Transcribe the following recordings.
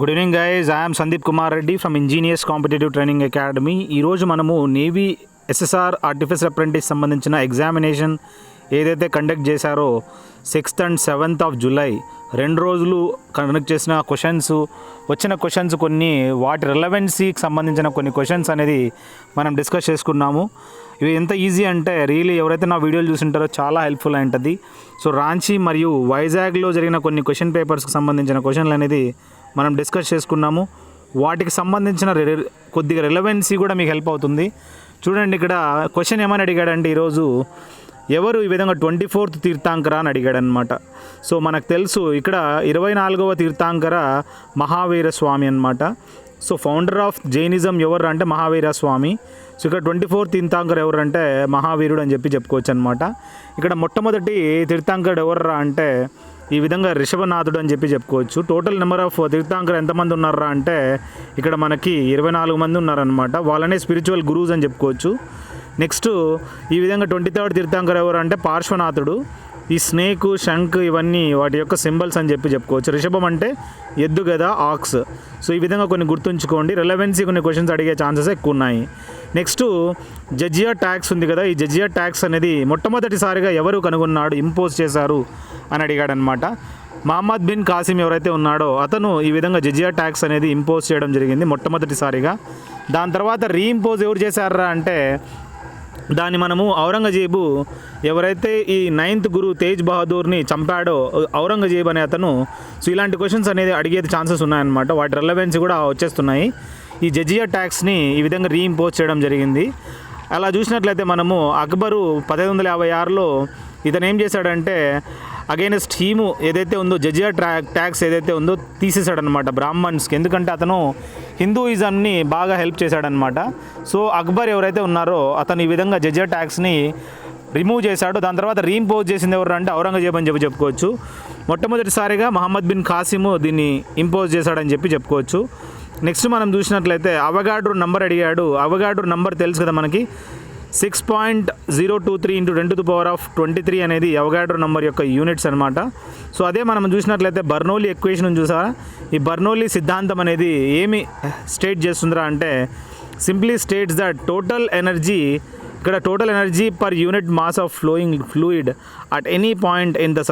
Good evening guys, I'm Sandeep Kumar Reddy from engineers competitive training academy. ఈరోజు మనము navy SSR artificial apprentice సంబంధించిన examination ఏదైతే conduct చేశారో 6th and 7th of July 2 రోజులు conduct చేసిన వచ్చిన క్వశ్చన్స్ కొన్ని వాటి రిలవెన్సీకి సంబంధించిన కొన్ని క్వశ్చన్స్ అనేది మనం డిస్కస్ చేసుకున్నాము. ఇవి ఎంత ఈజీ అంటే రియలీ ఎవరైతే నా వీడియోలు చూసింటారో చాలా హెల్ప్ఫుల్ అయి ఉంటుంది. సో రాంచీ మరియు వైజాగ్లో జరిగిన కొన్ని క్వశ్చన్ పేపర్స్కి సంబంధించిన క్వశ్చన్లు అనేది మనం డిస్కస్ చేసుకున్నాము. వాటికి సంబంధించిన కొద్దిగా రిలవెన్సీ కూడా మీకు హెల్ప్ అవుతుంది. చూడండి, ఇక్కడ క్వశ్చన్ ఏమని అడిగాడంటే ఈరోజు ఎవరు ఈ విధంగా 24th తీర్థాంకర అని అడిగాడనమాట. సో మనకు తెలుసు ఇక్కడ 24వ తీర్థాంకర మహావీర స్వామి అనమాట. సో ఫౌండర్ ఆఫ్ జైనిజం ఎవరు అంటే మహావీర స్వామి. సో ఇక్కడ 24th తీర్థాంకర్ ఎవరు అంటే మహావీరుడు అని చెప్పుకోవచ్చు అనమాట. ఇక్కడ మొట్టమొదటి తీర్థాంకరుడు ఎవర్రా అంటే ఈ విధంగా రిషభనాథుడు అని చెప్పుకోవచ్చు. టోటల్ నెంబర్ ఆఫ్ తీర్థాంకర్ ఎంతమంది ఉన్నారా అంటే ఇక్కడ మనకి 24 మంది ఉన్నారనమాట. వాళ్ళనే స్పిరిచువల్ గురూస్ అని చెప్పుకోవచ్చు. నెక్స్ట్ ఈ విధంగా 23rd తీర్థాంకర్ ఎవరు అంటే పార్శ్వనాథుడు. ఈ స్నేక్, శంఖ్ ఇవన్నీ వాటి యొక్క సింబల్స్ అని చెప్పుకోవచ్చు. రిషభం అంటే ఎద్దు కదా, ఆక్స్. సో ఈ విధంగా కొన్ని గుర్తుంచుకోండి. రిలవెన్సీ కొన్ని క్వశ్చన్స్ అడిగే ఛాన్సెస్ ఎక్కువ ఉన్నాయి. నెక్స్ట్ జజియా ట్యాక్స్ ఉంది కదా, ఈ జజియా ట్యాక్స్ అనేది మొట్టమొదటిసారిగా ఎవరు కనుగొన్నాడు, ఇంపోజ్ చేశారు అని అడిగాడనమాట. మహమ్మద్ బిన్ కాసిం ఎవరైతే ఉన్నాడో అతను ఈ విధంగా జజియా ట్యాక్స్ అనేది ఇంపోజ్ చేయడం జరిగింది మొట్టమొదటిసారిగా. దాని తర్వాత రీఇంపోజ్ ఎవరు చేశారా అంటే దాన్ని మనము ఔరంగజేబు ఎవరైతే ఈ 9th గురు తేజ్ బహదూర్ని చంపాడో ఔరంగజేబు అనే అతను. సో ఇలాంటి క్వశ్చన్స్ అనేది అడిగే ఛాన్సెస్ ఉన్నాయన్నమాట. వాటి రిలవెన్సీ కూడా వచ్చేస్తున్నాయి. ఈ జజియా ట్యాక్స్ని ఈ విధంగా రీఇంపోజ్ చేయడం జరిగింది. అలా చూసినట్లయితే మనము అక్బరు 1556లో ఇతను ఏం చేశాడంటే అగైనెస్ట్ హీము ఏదైతే ఉందో జజియా ట్యాక్స్ ఏదైతే ఉందో తీసేశాడనమాట బ్రాహ్మణ్స్కి. ఎందుకంటే అతను హిందూయిజంని బాగా హెల్ప్ చేశాడనమాట. సో అక్బర్ ఎవరైతే ఉన్నారో అతను ఈ విధంగా జజియా ట్యాక్స్ని రిమూవ్ చేశాడు. దాని తర్వాత రీఇంపోజ్ చేసింది ఎవరు అంటే ఔరంగజేబు అని చెప్పుకోవచ్చు. మొట్టమొదటిసారిగా మహమ్మద్ బిన్ కాసిము దీన్ని ఇంపోజ్ చేశాడని చెప్పుకోవచ్చు. నెక్స్ట్ మనం చూసినట్లయితే అవగాడ్రో నంబర్ అడిగాడు. అవగాడ్రో నంబర్ తెలుసు కదా మనకి, 6.023 × 10⁻23 అనేది అవగాడ్రో నంబర్ యొక్క యూనిట్స్ అనమాట. సో అదే మనం చూసినట్లయితే బర్నౌలీ ఈక్వేషన్ చూసారా, ఈ బర్నౌలీ సిద్ధాంతం అనేది ఏమి స్టేట్ చేస్తుందిరా అంటే simply states that total energy, ఇక్కడ total energy per unit mass of flowing fluid at any point in the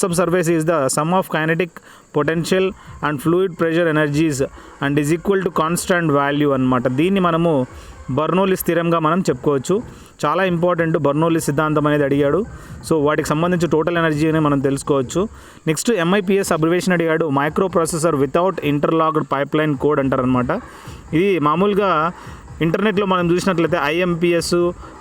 subsurface is the sum of kinetic potential and fluid pressure energies and is equal to constant value అన్నమాట. దీన్ని మనము Bernoulli స్థిరంగా మనం చెప్పుకోవచ్చు. చాలా important Bernoulli సిద్ధాంతం అనేది అడిగాడు. సో వాటికి సంబంధించి టోటల్ ఎనర్జీ అని మనం తెలుసుకోవచ్చు. నెక్స్ట్ MIPS అబ్రివేషన్ అడిగాడు. Micro processor without interlocked pipeline code అంటారనమాట. ఇది మామూలుగా ఇంటర్నెట్లో మనం చూసినట్లయితే IMPS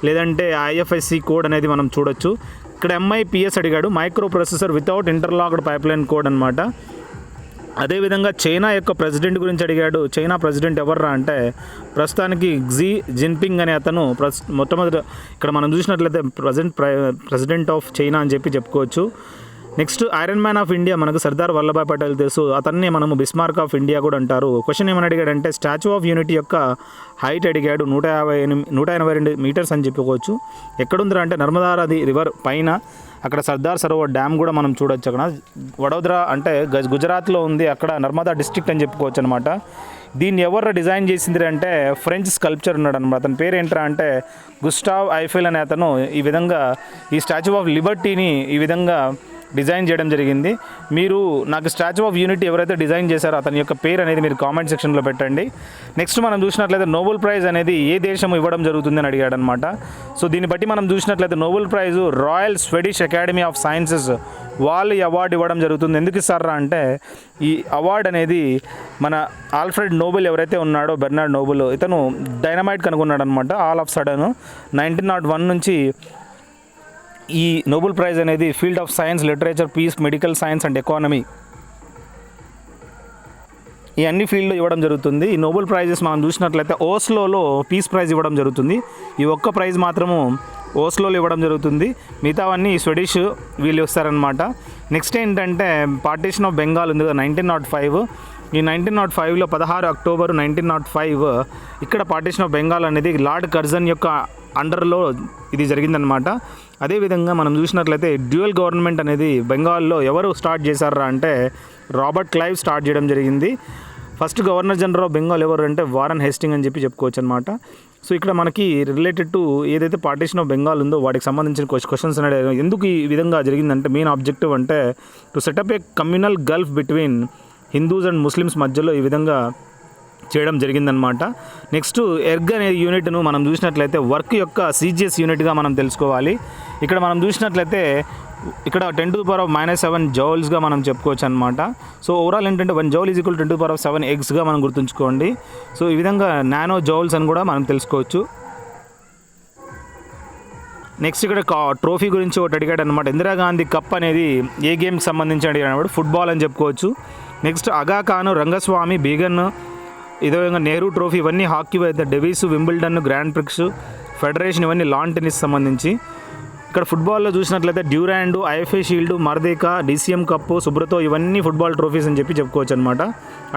లేదంటే IFSC కోడ్ అనేది మనం చూడొచ్చు. ఇక్కడ MIPS అడిగాడు, micro processor without interlocked pipeline code అనమాట. అదేవిధంగా చైనా యొక్క ప్రెసిడెంట్ గురించి అడిగాడు. చైనా ప్రెసిడెంట్ ఎవర్రా అంటే ప్రస్తుతానికి క్సీ జిన్పింగ్ అనే అతను మొట్టమొదటి ఇక్కడ మనం చూసినట్లయితే ప్రెసిడెంట్ ఆఫ్ చైనా అని చెప్పుకోవచ్చు. Next iron man of India మనకు సర్దార్ వల్లభాయ్ పటేల్ తెలుసు. అతన్ని మనము బిస్మార్క్ ఆఫ్ ఇండియా కూడా అంటారు. క్వశ్చన్ ఏమని అడిగాడంటే స్టాచ్యూ ఆఫ్ యూనిటీ యొక్క హైట్ అడిగాడు. 182 మీటర్స్ అని చెప్పుకోవచ్చు. ఎక్కడుందిరా అంటే నర్మదా నది రివర్ పైన, అక్కడ సర్దార్ సరోవర్ డ్యామ్ కూడా మనం చూడొచ్చు. అక్కడ వడోదరా అంటే గుజరాత్లో ఉంది, అక్కడ నర్మదా డిస్ట్రిక్ట్ అని చెప్పుకోవచ్చు అనమాట. దీన్ని ఎవరు డిజైన్ చేసింది అంటే ఫ్రెంచ్ స్కల్ప్చర్ ఉన్నాడు అనమాట. అతని పేరు ఏంట్రా అంటే గుస్టావ్ ఐఫెల్ అనే అతను ఈ విధంగా ఈ స్టాచ్యూ ఆఫ్ లిబర్టీని ఈ విధంగా డిజైన్ చేయడం జరిగింది. మీరు నాకు స్టాచ్యూ ఆఫ్ యూనిటీ ఎవరైతే డిజైన్ చేశారో అతని యొక్క పేరు అనేది మీరు కామెంట్ సెక్షన్లో పెట్టండి. నెక్స్ట్ మనం చూసినట్లయితే నోబెల్ ప్రైజ్ అనేది ఏ దేశం ఇవ్వడం జరుగుతుందని అడిగాడు అనమాట. సో దీన్ని బట్టి మనం చూసినట్లయితే Nobel prize royal Swedish academy of sciences వాళ్ళు ఈ అవార్డు ఇవ్వడం జరుగుతుంది. ఎందుకు ఇస్తారా అంటే ఈ అవార్డు అనేది మన ఆల్ఫ్రెడ్ నోబెల్ ఎవరైతే ఉన్నాడో బెర్నార్డ్ నోబెల్, ఇతను డైనమైట్ కనుగొన్నాడు అనమాట. ఆల్ ఆఫ్ సడన్ 1901 నుంచి ఈ నోబెల్ ప్రైజ్ అనేది field of science, literature, peace, medical science and economy ఈ అన్ని ఫీల్డ్లో ఇవ్వడం జరుగుతుంది. ఈ నోబెల్ ప్రైజెస్ మనం చూసినట్లయితే ఓస్లోలో పీస్ ప్రైజ్ ఇవ్వడం జరుగుతుంది. ఈ ఒక్క ప్రైజ్ మాత్రము ఓస్లోలో ఇవ్వడం జరుగుతుంది. మిగతావన్నీ స్వెడిష్ వీళ్ళు ఇస్తారనమాట. నెక్స్ట్ ఏంటంటే పార్టీషన్ ఆఫ్ బెంగాల్ ఉంది కదా 1905. ఈ 1905లో 16 అక్టోబర్ 1905 ఇక్కడ పార్టీషన్ ఆఫ్ బెంగాల్ అనేది లార్డ్ కర్జన్ యొక్క అండర్లో ఇది జరిగిందనమాట. అదేవిధంగా మనం చూసినట్లయితే డ్యూయల్ గవర్నమెంట్ అనేది బెంగాల్లో ఎవరు స్టార్ట్ చేశారా అంటే రాబర్ట్ క్లైవ్ స్టార్ట్ చేయడం జరిగింది. First governor general of Bengal ఎవరు అంటే వారన్ హేస్టింగ్ అని చెప్పుకోవచ్చు అనమాట. సో ఇక్కడ మనకి రిలేటెడ్ టు ఏదైతే పార్టీషన్ ఆఫ్ బెంగాల్ ఉందో వాటికి సంబంధించిన క్వశ్చన్స్ అనేది ఎందుకు ఈ విధంగా జరిగిందంటే మెయిన్ ఆబ్జెక్టివ్ అంటే to set up A communal Gulf between Hindus and Muslims మధ్యలో ఈ విధంగా చేయడం జరిగిందనమాట. నెక్స్ట్ ఎర్గ్ అనే యూనిట్ను మనం చూసినట్లయితే వర్క్ యొక్క CGS యూనిట్గా మనం తెలుసుకోవాలి. ఇక్కడ మనం చూసినట్లయితే ఇక్కడ 10⁻⁻7 జౌల్స్గా మనం చెప్పుకోవచ్చు అనమాట. సో ఓవరాల్ ఏంటంటే 1 జౌల్ ఈజ్ ఈక్వల్ 10⁻7 ఎగ్స్గా మనం గుర్తుంచుకోండి. సో ఈ విధంగా నానో జౌల్స్ అని కూడా మనం తెలుసుకోవచ్చు. నెక్స్ట్ ఇక్కడ ట్రోఫీ గురించి ఒకటి అడిగాడు అనమాట. ఇందిరాగాంధీ కప్ అనేది ఏ గేమ్కి సంబంధించి అడిగాడు, ఫుట్బాల్ అని చెప్పుకోవచ్చు. నెక్స్ట్ అగా ఖాన్, రంగస్వామి, బీగన్, ఇదే విధంగా నెహ్రూ ట్రోఫీ ఇవన్నీ హాకీ అయితే Davis, Wimbledon, grand prix, federation ఇవన్నీ లాన్ టెన్నిస్ సంబంధించి. ఇక్కడ ఫుట్బాల్లో చూసినట్లయితే Durand, IFA shield, Merdeka, DCM cup, Subroto ఇవన్నీ ఫుట్బాల్ ట్రోఫీస్ అని చెప్పుకోవచ్చు అనమాట.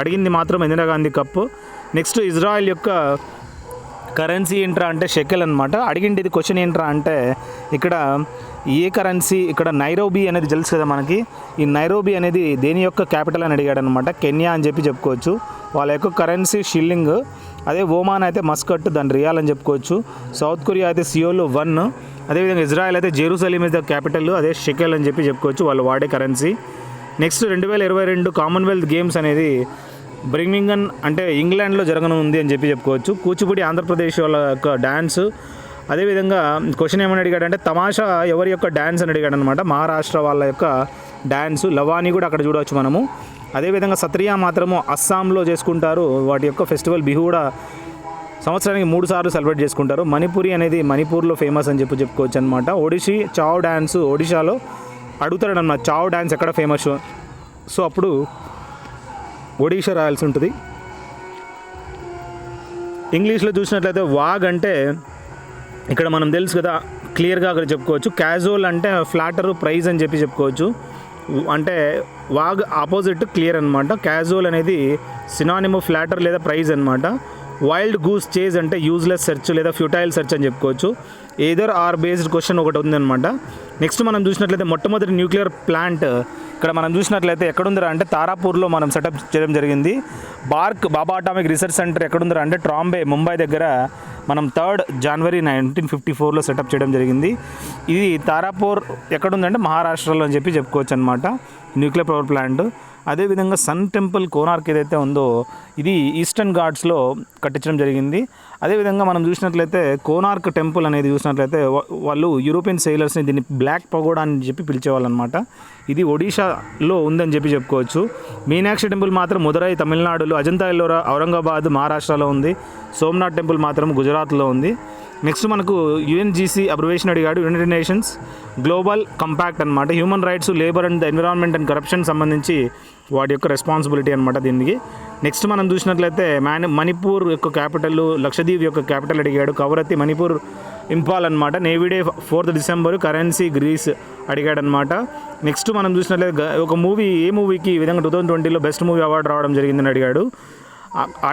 అడిగింది మాత్రం ఇందిరాగాంధీ కప్పు. నెక్స్ట్ ఇజ్రాయెల్ యొక్క కరెన్సీ ఏంట్రా అంటే షెకెల్ అనమాట. అడిగింది ఇది క్వశ్చన్ ఏంట్రా అంటే ఇక్కడ ఏ కరెన్సీ, ఇక్కడ నైరోబీ అనేది తెలుసు కదా మనకి. ఈ నైరోబీ అనేది దేని యొక్క క్యాపిటల్ అని అడిగాడు అనమాట. కెన్యా అని చెప్పుకోవచ్చు. వాళ్ళ యొక్క కరెన్సీ షిల్లింగ్. అదే ఒమాన్ అయితే మస్కట్, దాని రియాల్ అని చెప్పుకోవచ్చు. సౌత్ కొరియా అయితే సియోల్ 1. అదేవిధంగా ఇజ్రాయెల్ అయితే జెరూసలేం ఇస్ ద క్యాపిటల్, అదే షెకెల్ అని చెప్పుకోవచ్చు వాళ్ళు వాడే కరెన్సీ. నెక్స్ట్ 2022 కామన్వెల్త్ గేమ్స్ అనేది బ్రిమింగన్ అంటే ఇంగ్లాండ్లో జరగనుంది అని చెప్పుకోవచ్చు. కూచిపూడి ఆంధ్రప్రదేశ్ వాళ్ళ యొక్క డ్యాన్స్. అదేవిధంగా క్వశ్చన్ ఏమని అడిగాడంటే తమాషా ఎవరి యొక్క డ్యాన్స్ అని అడిగాడు అనమాట. మహారాష్ట్ర వాళ్ళ యొక్క డ్యాన్స్. లవానీ కూడా అక్కడ చూడవచ్చు మనము. అదేవిధంగా సత్రియా మాత్రము అస్సాంలో చేసుకుంటారు. వాటి యొక్క ఫెస్టివల్ బిహు కూడా సంవత్సరానికి 3 సార్లు సెలబ్రేట్ చేసుకుంటారు. మణిపురి అనేది మణిపూర్లో ఫేమస్ అని చెప్పుకోవచ్చు అనమాట. ఒడిషీ చావ్ డ్యాన్స్ ఒడిషాలో అడుగుతాడు అన్నమాట, చావ్ డ్యాన్స్ ఎక్కడ ఫేమస్. సో అప్పుడు ఒడిషా రాయాల్సి ఉంటుంది. ఇంగ్లీష్లో చూసినట్లయితే వాగ్ అంటే ఇక్కడ మనం తెలుసు కదా, క్లియర్గా అక్కడ చెప్పుకోవచ్చు. క్యాజువల్ అంటే ఫ్లాటర్, ప్రైజ్ అని చెప్పుకోవచ్చు. అంటే వాగ్ ఆపోజిట్ క్లియర్ అనమాట. క్యాజువల్ అనేది సినానిమ్ ఫ్లాటర్ లేదా ప్రైజ్ అనమాట. వైల్డ్ గూస్ చేజ్ అంటే యూజ్లెస్ సెర్చ్ లేదా ఫ్యూటైల్ సెర్చ్ అని చెప్పుకోవచ్చు. ఏదర్ ఆర్ బేస్డ్ క్వశ్చన్ ఒకటి ఉందన్నమాట. నెక్స్ట్ మనం చూసినట్లయితే మొట్టమొదటి న్యూక్లియర్ ప్లాంట్ ఇక్కడ మనం చూసినట్లయితే ఎక్కడుందిరా అంటే తారాపూర్లో మనం సెటప్ చేయడం జరిగింది. బాబా అటామిక్ రీసెర్చ్ సెంటర్ ఎక్కడుందిరా అంటే ట్రాంబే, ముంబై దగ్గర మనం 3rd జనవరి 1954లో సెటప్ చేయడం జరిగింది. ఇది తారాపూర్ ఎక్కడుందంటే మహారాష్ట్రలో అని చెప్పుకోవచ్చు అనమాట న్యూక్లియర్ పవర్ ప్లాంట్. అదేవిధంగా సన్ టెంపుల్ కోనార్క్ ఏదైతే ఉందో ఇది ఈస్టర్న్ ఘాట్స్లో కట్టించడం జరిగింది. అదేవిధంగా మనం చూసినట్లయితే కోనార్క్ టెంపుల్ అనేది చూసినట్లయితే వాళ్ళు యూరోపియన్ సెయిలర్స్ని దీన్ని బ్లాక్ పగోడా అని పిలిచేవాళ్ళు అనమాట. ఇది ఒడిషాలో ఉందని చెప్పుకోవచ్చు. మీనాక్షి టెంపుల్ మాత్రం మదురై తమిళనాడులో, అజంతా ఎల్లోరా ఔరంగాబాద్ మహారాష్ట్రలో ఉంది. సోమనాథ్ టెంపుల్ మాత్రం గుజరాత్లో ఉంది. నెక్స్ట్ మనకు UNGC అబ్రివేషన్ అడిగాడు. యునైటెడ్ నేషన్స్ గ్లోబల్ కంపాక్ట్ అనమాట. Human rights, labour and environment and corruption సంబంధించి వాటి యొక్క రెస్పాన్సిబిలిటీ అనమాట దీనికి. నెక్స్ట్ మనం చూసినట్లయితే మణిపూర్ యొక్క క్యాపిటల్, లక్షద్వీప్ యొక్క క్యాపిటల్ అడిగాడు. కవరత్తి, మణిపూర్, ఇంపాల్ అనమాట. Navy day 4th December, currency Greece అడిగాడు అనమాట. నెక్స్ట్ మనం చూసినట్లయితే ఒక మూవీ, ఏ మూవీకి ఈ విధంగా 2020లో బెస్ట్ మూవీ అవార్డు రావడం జరిగిందని అడిగాడు.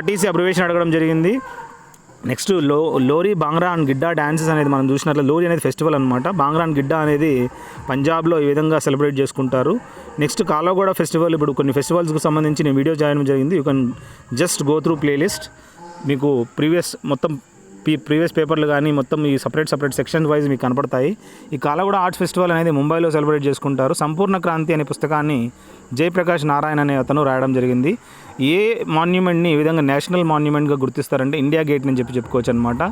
RTC అబ్రివేషన్ అడగడం జరిగింది. Next Lohri, Bhangra and Giddha dances అనేది మనం చూసినట్లు లోరీ అనేది ఫెస్టివల్ అనమాట. బాంగ్రా అండ్ గిడ్డా అనేది పంజాబ్లో ఈ విధంగా సెలబ్రేట్ చేసుకుంటారు. Next Kala Ghoda festival. ఇప్పుడు కొన్ని ఫెస్టివల్స్కి సంబంధించి నేను వీడియో చేయడం జరిగింది. You can just go through playlist. మీకు ప్రీవియస్ పేపర్లు కానీ మొత్తం ఈ సపరేట్ సెక్షన్ వైజ్ మీకు కనపడతాయి. ఈ కాలాగూడ ఆర్ట్స్ ఫెస్టివల్ అనేది ముంబైలో సెలబ్రేట్ చేసుకుంటారు. సంపూర్ణ క్రాంతి అనే పుస్తకాన్ని జయప్రకాష్ నారాయణ అనే అతను రాయడం జరిగింది. ఏ మాన్యుమెంట్ని ఈ విధంగా నేషనల్ మాన్యుమెంట్గా గుర్తిస్తారంటే ఇండియా గేట్ అని చెప్పుకోవచ్చు అనమాట.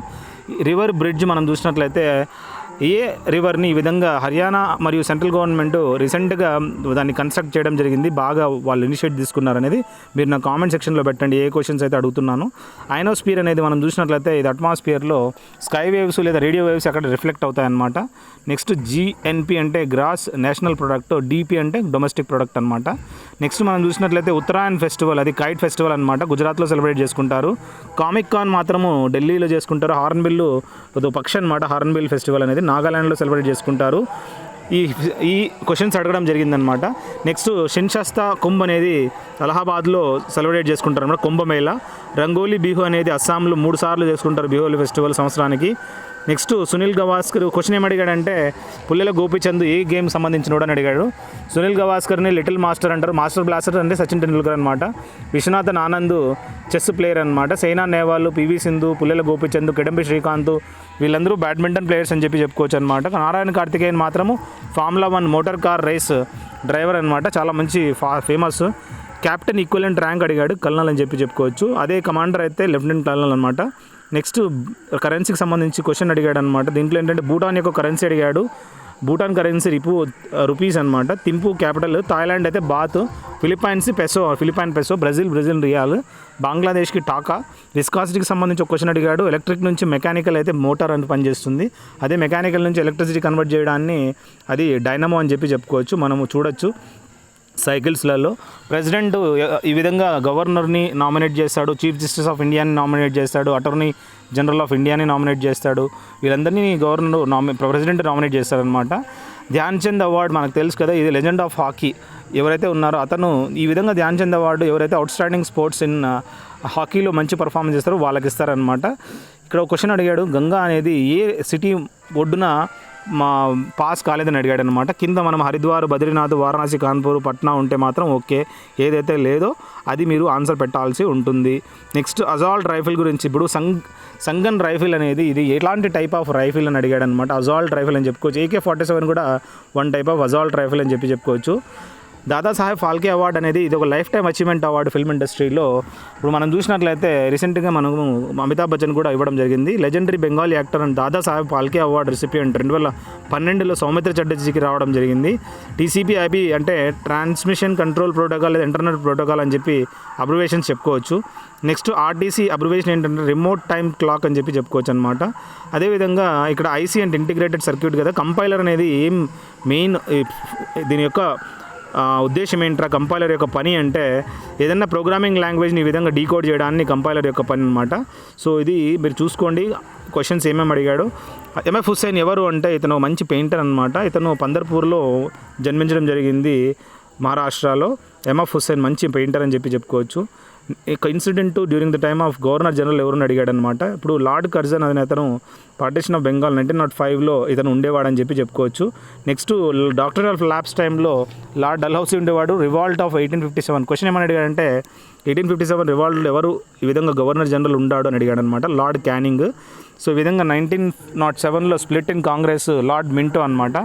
రివర్ బ్రిడ్జ్ మనం చూసినట్లయితే ఏ రివర్ని ఈ విధంగా హర్యానా మరియు సెంట్రల్ గవర్నమెంట్ రీసెంట్గా దాన్ని కన్స్ట్రక్ట్ చేయడం జరిగింది. బాగా వాళ్ళు ఇనిషియేట్ తీసుకున్నారనేది మీరు నా కామెంట్ సెక్షన్లో పెట్టండి, ఏ క్వశ్చన్స్ అయితే అడుగుతున్నాను. ఐనోస్పియర్ అనేది మనం చూసినట్లయితే ఇది అట్మాస్ఫియర్లో స్కై వేవ్స్ లేదా రేడియో వేవ్స్ అక్కడ రిఫ్లెక్ట్ అవుతాయన్నమాట. నెక్స్ట్ GNP అంటే గ్రాస్ నేషనల్ ప్రొడక్ట్, DP అంటే డొమెస్టిక్ ప్రొడక్ట్ అనమాట. నెక్స్ట్ మనం చూసినట్లయితే ఉత్తరాయణ్ ఫెస్టివల్, అది కైట్ ఫెస్టివల్ అనమాట, గుజరాత్లో సెలబ్రేట్ చేసుకుంటారు. కామిక్ కాన్ మాత్రము ఢిల్లీలో చేసుకుంటారు. హార్న్బిల్ పక్షి అనమాట, హార్న్బిల్ ఫెస్టివల్ అనేది నాగాలాండ్లో సెలబ్రేట్ చేసుకుంటారు. ఈ క్వశ్చన్స్ అడగడం జరిగిందనమాట. నెక్స్ట్ షిన్షస్తా కుంభ్ అనేది అలహాబాద్లో సెలబ్రేట్ చేసుకుంటారు అనమాట, కుంభమేళా. రంగోలీ బిహు అనేది అస్సాంలో 3 సార్లు చేసుకుంటారు బిహోలీ ఫెస్టివల్ సంవత్సరానికి. నెక్స్ట్ సునీల్ గవాస్కర్ క్వశ్చన్ ఏం అడిగాడంటే పుల్లెల గోపిచంద్ ఏ గేమ్ సంబంధించినోడు అని అడిగాడు. సునీల్ గవాస్కర్ని లిటిల్ మాస్టర్ అంటారు. మాస్టర్ బ్లాస్టర్ అంటే సచిన్ టెండూల్కర్ అనమాట. విశ్వనాథన్ ఆనంద్ చెస్ ప్లేయర్ అనమాట. సైనా నెహ్వాల్, పివి సింధు, పుల్లెల గోపిచంద్, కిడంబి శ్రీకాంత్ వీళ్ళందరూ బ్యాడ్మింటన్ ప్లేయర్స్ అని చెప్పుకోవచ్చు అనమాట. నారాయణ కార్తికేయన్ మాత్రము formula 1 motor car race driver అనమాట. చాలా మంచి ఫేమస్. క్యాప్టెన్ ఈక్వలెంట్ ర్యాంక్ అడిగాడు, కల్నల్ అని చెప్పుకోవచ్చు. అదే కమాండర్ అయితే లెఫ్టినెంట్ కల్నల్ అనమాట. నెక్స్ట్ కరెన్సీకి సంబంధించి క్వశ్చన్ అడిగాడు అనమాట. దీంట్లో ఏంటంటే భూటాన్ యొక్క కరెన్సీ అడిగాడు. భూటాన్ కరెన్సీ రూపీస్ అనమాట. థింపు క్యాపిటల్. థాయిలాండ్ అయితే baht. Philippines Philippine peso. Brazil real. బంగ్లాదేశ్కి టాకా. విస్కాసిటీకి సంబంధించి ఒక క్వశ్చన్ అడిగాడు. ఎలక్ట్రిక్ నుంచి మెకానికల్ అయితే మోటార్ అని పనిచేస్తుంది. అదే మెకానికల్ నుంచి ఎలక్ట్రిసిటీ కన్వర్ట్ చేయడాన్ని అది డైనమో అని చెప్పుకోవచ్చు. మనము చూడొచ్చు సైకిల్స్లలో. ప్రెసిడెంట్ ఈ విధంగా గవర్నర్ని నామినేట్ చేస్తాడు, చీఫ్ జస్టిస్ ఆఫ్ ఇండియాని నామినేట్ చేస్తాడు, అటార్నీ జనరల్ ఆఫ్ ఇండియాని నామినేట్ చేస్తాడు. వీళ్ళందరినీ ప్రెసిడెంట్ నామినేట్ చేస్తాడనమాట. ధ్యాన్ చంద్ అవార్డు మనకు తెలుసు కదా, ఇది లెజెండ్ ఆఫ్ హాకీ ఎవరైతే ఉన్నారో అతను ఈ విధంగా ధ్యాన్ చంద్ అవార్డు ఎవరైతే అవుట్ స్టాండింగ్ స్పోర్ట్స్ ఇన్ హాకీలో మంచి పర్ఫార్మెన్స్ చేస్తారో వాళ్ళకి ఇస్తారనమాట. ఇక్కడ ఒక క్వశ్చన్ అడిగాడు. గంగా అనేది ఏ సిటీ ఒడ్డున పాస్ కాలేదని అడిగాడు అనమాట. కింద మనం హరిద్వార్, బద్రీనాథ్, వారణాసి, కాన్పూర్, పట్నా ఉంటే మాత్రం ఓకే, ఏదైతే లేదో అది మీరు ఆన్సర్ పెట్టాల్సి ఉంటుంది. నెక్స్ట్ అజాల్ట్ రైఫిల్ గురించి. ఇప్పుడు సంగన్ రైఫిల్ అనేది ఇది ఎలాంటి టైప్ ఆఫ్ రైఫిల్ అని అడిగాడు అనమాట. అజాల్ట్ రైఫిల్ అని చెప్పుకోవచ్చు. AK-47 కూడా one type of assault rifle అని చెప్పుకోవచ్చు. దాదాసాహెబ్ ఫాల్కే అవార్డు అనేది ఇది ఒక life time achievement award film ఇండస్ట్రీలో. ఇప్పుడు మనం చూసినట్లయితే రీసెంట్గా మనము అమితాబ్ బచ్చన్ కూడా ఇవ్వడం జరిగింది. Legendary Bengali actor and Dadasaheb Phalke award recipient 2012లో సౌమిత్ర చటర్జీకి రావడం జరిగింది. TCP/IP అంటే ట్రాన్స్మిషన్ కంట్రోల్ ప్రోటోకాల్ లేదా ఇంటర్నెట్ ప్రోటోకాల్ అని చెప్పి అబ్రివేషన్స్ చెప్పుకోవచ్చు. నెక్స్ట్ RTC అబ్రివేషన్ ఏంటంటే రిమోట్ టైమ్ క్లాక్ అని చెప్పుకోవచ్చు అనమాట. అదేవిధంగా ఇక్కడ IC అంటే ఇంటిగ్రేటెడ్ సర్క్యూట్ కదా. కంపైలర్ అనేది ఏం మెయిన్ దీని యొక్క ఉద్దేశం ఏంట్రా కంపైలర్ యొక్క పని అంటే ఏదైనా ప్రోగ్రామింగ్ లాంగ్వేజ్ని ఈ విధంగా డీకోడ్ చేయడాన్ని కంపైలర్ యొక్క పని అనమాట. సో ఇది మీరు చూసుకోండి క్వశ్చన్స్ ఏమేమి అడిగాడు. MF హుస్సేన్ ఎవరు అంటే ఇతను మంచి పెయింటర్ అనమాట. ఇతను పందర్పూర్లో జన్మించడం జరిగింది, మహారాష్ట్రలో. MF హుస్సేన్ మంచి పెయింటర్ అని చెప్పుకోవచ్చు. Incident during the time of governor general ఎవరిని అడిగాడు అనమాట. ఇప్పుడు లార్డ్ కర్జన్ అనే అతను పార్టిషన్ ఆఫ్ బెంగాల్ 1905లో ఇతను ఉండేవాడని చెప్పుకోవచ్చు. నెక్స్ట్ డాక్టర్ ఆఫ్ ల్యాబ్స్ టైంలో లార్డ్ డల్హౌసీ ఉండేవాడు. రివాల్ట్ ఆఫ్ 1857 క్వశ్చన్ ఏమని అడిగాడంటే 1857 రివాల్ట్లో ఎవరు ఈ విధంగా గవర్నర్ జనరల్ ఉండాడు అని అడిగాడు అనమాట. Lord canning. సో ఈ విధంగా 1907లో split in Congress lord Minto అనమాట.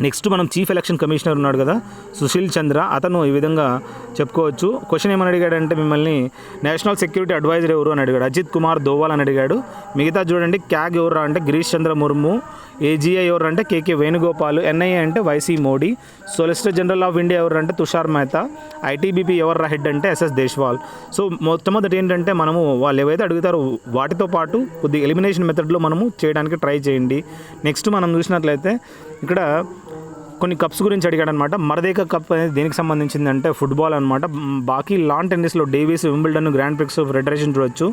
నెక్స్ట్ మనం చీఫ్ ఎలక్షన్ కమిషనర్ ఉన్నాడు కదా సుశీల్ చంద్ర, అతను ఈ విధంగా చెప్పుకోవచ్చు. క్వశ్చన్ ఏమని అడిగాడంటే మిమ్మల్ని నేషనల్ సెక్యూరిటీ అడ్వైజర్ ఎవరు అని అడిగాడు. అజిత్ కుమార్ దోవాల్ అని అడిగాడు. మిగతా చూడండి క్యాగ్ ఎవరు అంటే గిరీష్ చంద్ర ముర్ము, AGI ఎవరు అంటే KK వేణుగోపాల్, NIA అంటే YC Modi, solicitor general of India ఎవరు అంటే తుషార్ మెహతా, ITBP ఎవరు హెడ్ అంటే SS దేశ్వాల్. సో మొట్టమొదటి ఏంటంటే మనము వాళ్ళు ఏవైతే అడుగుతారో వాటితో పాటు కొద్దిగా ఎలిమినేషన్ మెథడ్లో మనము చేయడానికి ట్రై చేయండి. నెక్స్ట్ మనం చూసినట్లయితే ఇక్కడ కొన్ని కప్స్ గురించి అడిగాడు అనమాట. మర్దేకా కప్ అనేది దేనికి సంబంధించింది అంటే ఫుట్బాల్ అనమాట. బాకీ లాన్ టెన్నిస్లో Davis, Wimbledon, grand prix federation చూడొచ్చు.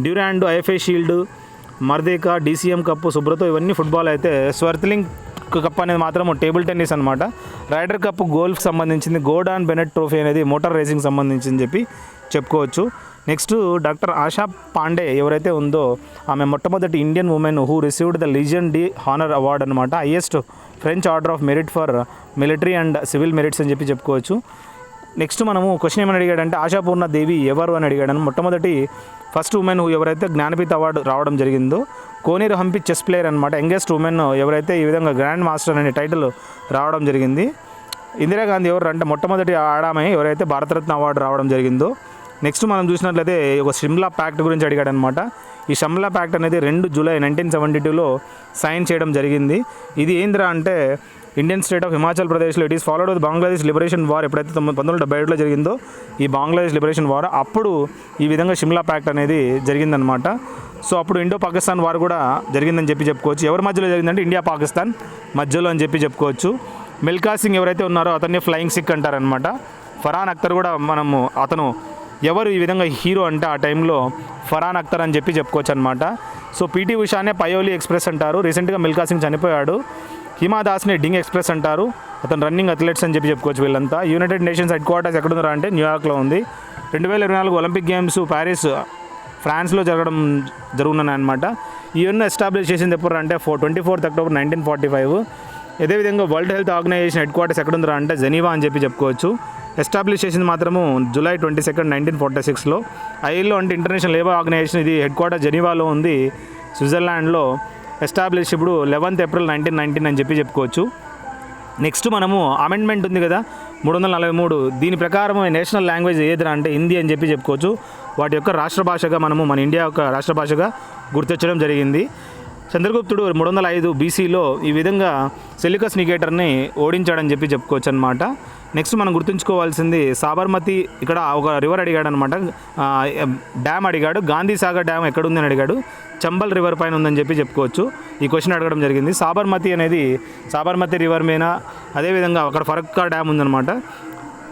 Durand, IFA shield, Merdeka, DCM cup, Subroto ఇవన్నీ ఫుట్బాల్ అయితే స్వర్త్లింగ్ కప్ అనేది మాత్రం టేబుల్ టెన్నిస్ అనమాట. రైడర్ కప్ గోల్ఫ్ సంబంధించింది. గోర్డాన్ బెనెట్ ట్రోఫీ అనేది మోటార్ రేసింగ్ సంబంధించింది చెప్పుకోవచ్చు. నెక్స్ట్ డాక్టర్ ఆశా పాండే ఎవరైతే ఉందో ఆమె మొట్టమొదటి Indian women who received the Legion d' Honneur award అనమాట. Highest French order of merit for military and civil merits అని చెప్పుకోవచ్చు. నెక్స్ట్ మనము క్వశ్చన్ ఏమని అడిగాడంటే ఆశాపూర్ణ దేవి ఎవరు అని అడిగాడని. మొట్టమొదటి ఫస్ట్ ఉమెన్ ఎవరైతే జ్ఞానపీఠ అవార్డు రావడం జరిగిందో. కోనేరు హంపి చెస్ ప్లేయర్ అనమాట. యంగెస్ట్ ఉమెన్ ఎవరైతే ఈ విధంగా గ్రాండ్ మాస్టర్ అనే టైటిల్ రావడం జరిగింది. ఇందిరాగాంధీ ఎవరు అంటే మొట్టమొదటి ఆడామె ఎవరైతే భారతరత్న అవార్డు రావడం జరిగిందో. నెక్స్ట్ మనం చూసినట్లయితే ఒక సిమ్లా ప్యాక్ట్ గురించి అడిగాడు అనమాట. ఈ సిమ్లా ప్యాక్ట్ అనేది 2 జూలై 1972లో సైన్ చేయడం జరిగింది. ఇది ఏందిరా అంటే ఇండియన్ స్టేట్ ఆఫ్ హిమాచల్ ప్రదేశ్లో it is followed with Bangladesh liberation war. ఎప్పుడైతే 1977లో జరిగిందో ఈ బంగ్లాదేశ్ లిబరేషన్ వార్, అప్పుడు ఈ విధంగా సిమ్లా ప్యాక్ట్ అనేది జరిగిందనమాట. సో అప్పుడు ఇండో పాకిస్తాన్ వార్ కూడా జరిగిందని చెప్పుకోవచ్చు. ఎవరి మధ్యలో జరిగిందంటే ఇండియా పాకిస్తాన్ మధ్యలో అని చెప్పుకోవచ్చు. మిల్కా సింగ్ ఎవరైతే ఉన్నారో అతన్ని ఫ్లయింగ్ సిక్ అంటారనమాట. ఫరాన్ అఖ్తర్ కూడా మనము అతను ఎవరు ఈ విధంగా హీరో అంటే ఆ టైంలో ఫరాన్ అఖ్తర్ అని చెప్పుకోవచ్చు అనమాట. సో PT ఉషానే పయోలి ఎక్స్ప్రెస్ అంటారు. రీసెంట్గా మిల్కా సింగ్ చనిపోయాడు. హిమా దాస్ని డింగ్ ఎక్స్ప్రెస్ అంటారు. అతను రన్నింగ్ అథ్లెట్స్ అని చెప్పుకోవచ్చు వీళ్ళంతా. యునైటెడ్ నేషన్స్ హెడ్ క్వార్టర్స్ ఎక్కడున్నారా అంటే న్యూయార్క్లో ఉంది. 2024 ఒలింపిక్ గేమ్స్ ప్యారిస్ ఫ్రాన్స్లో జరుగుతున్నాయి అనమాట. ఇవన్నీ ఎస్టాబ్లిష్ చేసింది ఎప్పుడు అంటే 24th October 1945. అదేవిధంగా world health organization headquarters ఎక్కడ ఉందో అంటే జెనీవా అని చెప్పుకోవచ్చు. ఎస్టాబ్లిష్ చేసింది మాత్రము July 22, 1946లో. ఐఎల్ఓ అంటే ఇంటర్నేషనల్ లేబర్ ఆర్గనైజేషన్, ఇది హెడ్ క్వార్టర్ జెనీవాలో ఉంది, స్విట్జర్లాండ్లో. ఎస్టాబ్లిష్ ఇప్పుడు 11th April 1919 అని చెప్పుకోవచ్చు. నెక్స్ట్ మనము అమెండ్మెంట్ ఉంది కదా 343, దీని ప్రకారం నేషనల్ లాంగ్వేజ్ ఏదిరా అంటే హిందీ అని చెప్పుకోవచ్చు. వాటి యొక్క రాష్ట్ర భాషగా మనము మన ఇండియా యొక్క రాష్ట్ర భాషగా గుర్తించడం జరిగింది. చంద్రగుప్తుడు 305 BCలో ఈ విధంగా సెల్యూకస్ నికేటర్ని ఓడించాడని చెప్పుకోవచ్చు అనమాట. నెక్స్ట్ మనం గుర్తుంచుకోవాల్సింది సాబర్మతి, ఇక్కడ ఒక రివర్ అడిగాడు అనమాట, డ్యామ్ అడిగాడు. గాంధీ సాగర్ డ్యామ్ ఎక్కడుందని అడిగాడు, చంబల్ రివర్ పైన ఉందని చెప్పుకోవచ్చు. ఈ క్వశ్చన్ అడగడం జరిగింది. సాబర్మతి అనేది సాబర్మతి రివర్ మీద, అదేవిధంగా అక్కడ ఫరక్కా డ్యామ్ ఉందన్నమాట.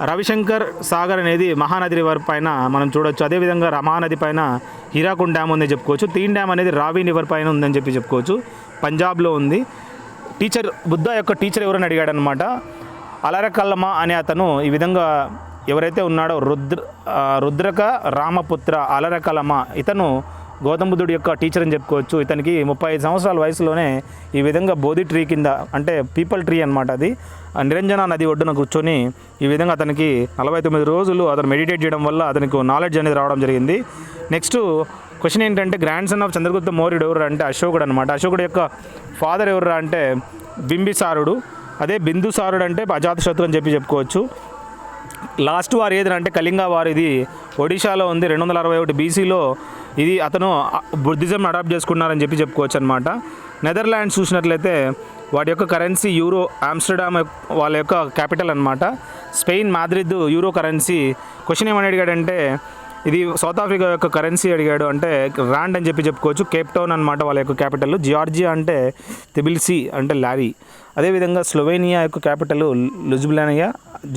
రవిశంకర్ సాగర్ అనేది మహానది రివర్ పైన మనం చూడొచ్చు. అదేవిధంగా మహానది పైన హీరాకుండ్ డ్యామ్ ఉందని చెప్పుకోవచ్చు. తీన్ డ్యామ్ అనేది రావి రివర్ పైన ఉందని చెప్పుకోవచ్చు, పంజాబ్లో ఉంది. టీచర్ బుద్ధ యొక్క టీచర్ ఎవరని అడిగాడు అనమాట. అలరకల్లమ అనే అతను ఈ విధంగా ఎవరైతే ఉన్నాడో రుద్రక రామపుత్ర అలరకలమ, ఇతను గౌతమ బుద్ధుడి యొక్క టీచర్ అని చెప్పుకోవచ్చు. ఇతనికి 35 సంవత్సరాల వయసులోనే ఈ విధంగా బోధి ట్రీ కింద, అంటే పీపల్ ట్రీ అనమాట, అది నిరంజన నది ఒడ్డున కూర్చొని ఈ విధంగా అతనికి 49 రోజులు అతను మెడిటేట్ చేయడం వల్ల అతనికి నాలెడ్జ్ అనేది రావడం జరిగింది. నెక్స్ట్ క్వశ్చన్ ఏంటంటే గ్రాండ్ సన్ ఆఫ్ చంద్రగుప్త మౌర్యుడు ఎవరు అంటే అశోకుడు అనమాట. అశోకుడు యొక్క ఫాదర్ ఎవరు అంటే బింబిసారుడు. అదే బిందుసారుడు అంటే అజాతశత్రు అని చెప్పుకోవచ్చు. లాస్ట్ వార్ ఏదంటే కళింగ వార్, ఇది ఒడిశాలో ఉంది 261 BCలో. ఇది అతను బుద్ధిజం అడాప్ట్ చేసుకున్నారని చెప్పుకోవచ్చు అనమాట. నెదర్లాండ్స్ చూసినట్లయితే వాటి యొక్క కరెన్సీ యూరో, ఆమ్స్టర్డామ్ వాళ్ళ యొక్క క్యాపిటల్ అనమాట. Spain Madrid euro currency. Question ఏమని అడిగాడంటే ఇది సౌత్ ఆఫ్రికా యొక్క కరెన్సీ అడిగాడు, అంటే రాండ్ అని చెప్పుకోవచ్చు. కేప్ టౌన్ అనమాట వాళ్ళ యొక్క క్యాపిటల్. జార్జియా అంటే తిబిలిసి అంటే లారీ. అదేవిధంగా స్లోవేనియా యొక్క క్యాపిటల్ లుజ్బ్లానియా.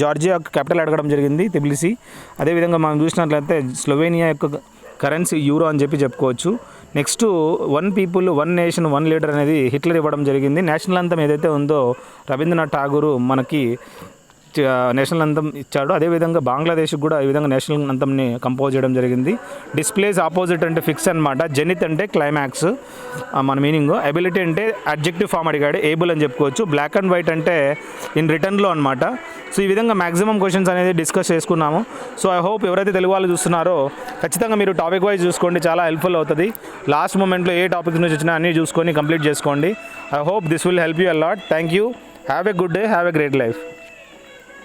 జార్జియా యొక్క క్యాపిటల్ అడగడం జరిగింది, తిబిలిసి. అదేవిధంగా మనం చూసినట్లయితే స్లోవేనియా యొక్క కరెన్సీ యూరో అని చెప్పుకోవచ్చు. నెక్స్ట్ 1 people 1 nation 1 leader అనేది హిట్లర్ ఇవ్వడం జరిగింది. నేషనల్ అంతం ఏదైతే ఉందో రవీంద్రనాథ్ ఠాగూర్ మనకి నేషనల్ అంతం ఇచ్చాడు. అదేవిధంగా బంగ్లాదేశ్కి కూడా ఈ విధంగా నేషనల్ అంతంని కంపోజ్ చేయడం జరిగింది. డిస్ప్లేస్ ఆపోజిట్ అంటే ఫిక్స్ అనమాట. జెనిత్ అంటే క్లైమాక్స్ మన మీనింగ్. ఎబిలిటీ అంటే అడ్జెక్టివ్ ఫామ్ అడిగాడు, ఏబుల్ అని చెప్పుకోవచ్చు. బ్లాక్ అండ్ వైట్ అంటే ఇన్ రిటర్న్లో అనమాట. సో ఈ విధంగా మ్యాక్సిమం క్వశ్చన్స్ అనేది డిస్కస్ చేసుకున్నాము. సో ఐ హోప్ ఎవరైతే తెలుగు వాళ్ళు చూస్తున్నారో ఖచ్చితంగా మీరు టాపిక్ వైజ్ చూసుకోండి, చాలా హెల్ప్ఫుల్ అవుతుంది. లాస్ట్ మూమెంట్లో ఏ టాపిక్స్ నుంచి వచ్చినా అన్నీ చూసుకొని కంప్లీట్ చేసుకోండి. I hope this will help you a lot. Thank you. Have a good day, have a great life.